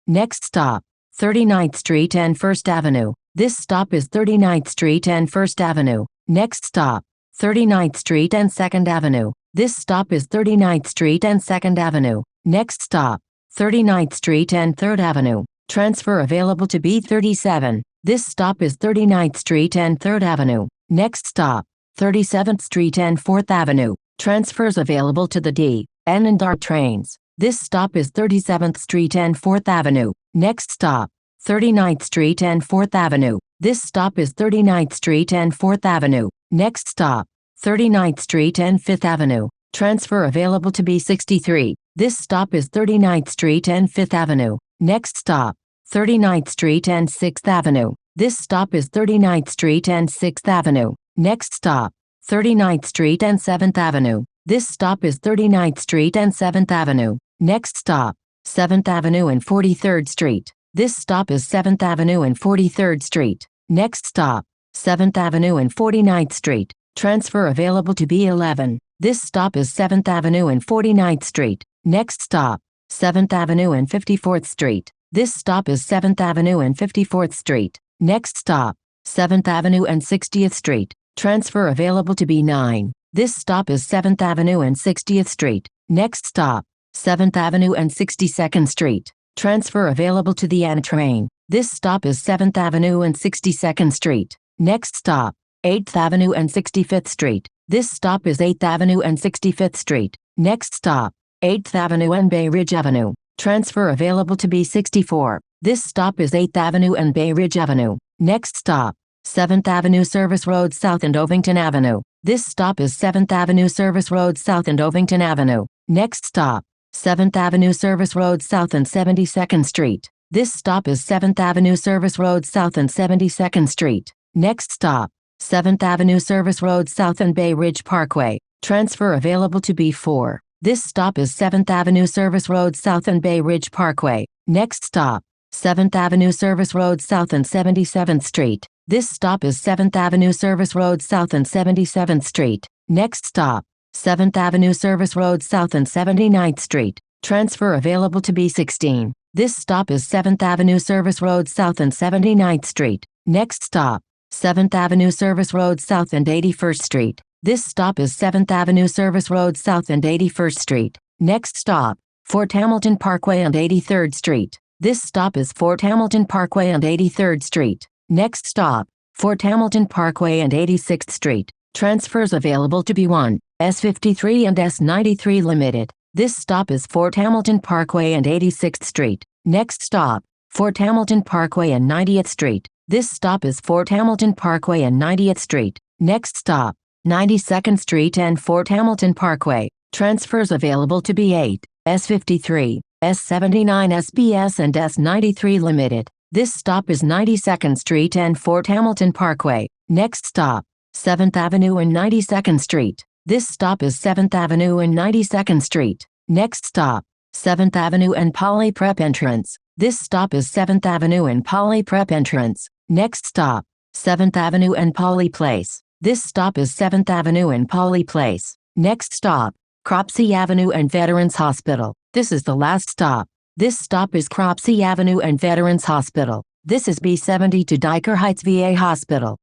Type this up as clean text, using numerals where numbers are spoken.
Next stop, 39th Street and 1st Avenue. This stop is 39th Street and 1st Avenue. Next stop, 39th Street and 2nd Avenue. This stop is 39th Street and 2nd Avenue. Next stop, 39th Street and 3rd Avenue. Transfer available to B37. This stop is 39th Street and 3rd Avenue. Next stop, 37th Street and 4th Avenue. Transfers available to the D, N and R trains. This stop is 37th Street and 4th Avenue. Next stop, 39th Street and 4th Avenue. This stop is 39th Street and 4th Avenue. Next stop, 39th Street and 5th Avenue. Transfer available to B63. This stop is 39th Street and 5th Avenue. Next stop, 39th Street and 6th Avenue. This stop is 39th Street and 6th Avenue. Next stop, 39th Street and 7th Avenue. This stop is 39th Street and 7th Avenue. Next stop, 7th Avenue and 43rd Street. This stop is 7th Avenue and 43rd Street. Next stop, 7th Avenue and 49th Street. Transfer available to B11. This stop is 7th Avenue and 49th Street. Next stop, 7th Avenue and 54th Street. This stop is 7th Avenue and 54th Street. Next stop, 7th Avenue and 60th Street. Transfer available to B9. This stop is 7th Avenue and 60th Street. Next stop, 7th Avenue and 62nd Street. Transfer available to the N train. This stop is 7th Avenue and 62nd Street. Next stop, 8th Avenue and 65th Street. This stop is 8th Avenue and 65th Street. Next stop, 8th Avenue and Bay Ridge Avenue. Transfer available to B64. This stop is 8th Avenue and Bay Ridge Avenue. Next stop, 7th Avenue Service Road South and Ovington Avenue. This stop is 7th Avenue Service Road South and Ovington Avenue. Next stop, 7th Avenue Service Road South and 72nd Street. This stop is 7th Avenue Service Road South and 72nd Street. Next stop, 7th Avenue Service Road South and Bay Ridge Parkway. Transfer available to B4. This stop is 7th Avenue Service Road South and Bay Ridge Parkway. Next stop, 7th Avenue Service Road South and 77th Street. This stop is 7th Avenue Service Road South and 77th Street. Next stop, 7th Avenue Service Road South and 79th Street. Transfer available to B16. This stop is 7th Avenue Service Road South and 79th Street. Next stop, 7th Avenue Service Road South and 81st Street. This stop is 7th Avenue Service Road South and 81st Street. Next stop, Fort Hamilton Parkway and 83rd Street. This stop is Fort Hamilton Parkway and 83rd Street. Next stop, Fort Hamilton Parkway and 86th Street. Transfers available to B1, S53 and S93 Limited. This stop is Fort Hamilton Parkway and 86th Street. Next stop, Fort Hamilton Parkway and 90th Street. This stop is Fort Hamilton Parkway and 90th Street. Next stop, 92nd Street and Fort Hamilton Parkway. Transfers available to B8, S53, S79 SBS and S93 Limited. This stop is 92nd Street and Fort Hamilton Parkway. Next stop, 7th Avenue and 92nd Street. This stop is 7th Avenue and 92nd Street. Next stop, 7th Avenue and Poly Prep Entrance. This stop is 7th Avenue and Poly Prep Entrance. Next stop, 7th Avenue and Poly Place. This stop is 7th Avenue and Poly Place. Next stop, Cropsey Avenue and Veterans Hospital. This is the last stop. This stop is Cropsey Avenue and Veterans Hospital. This is B70 to Dyker Heights VA Hospital.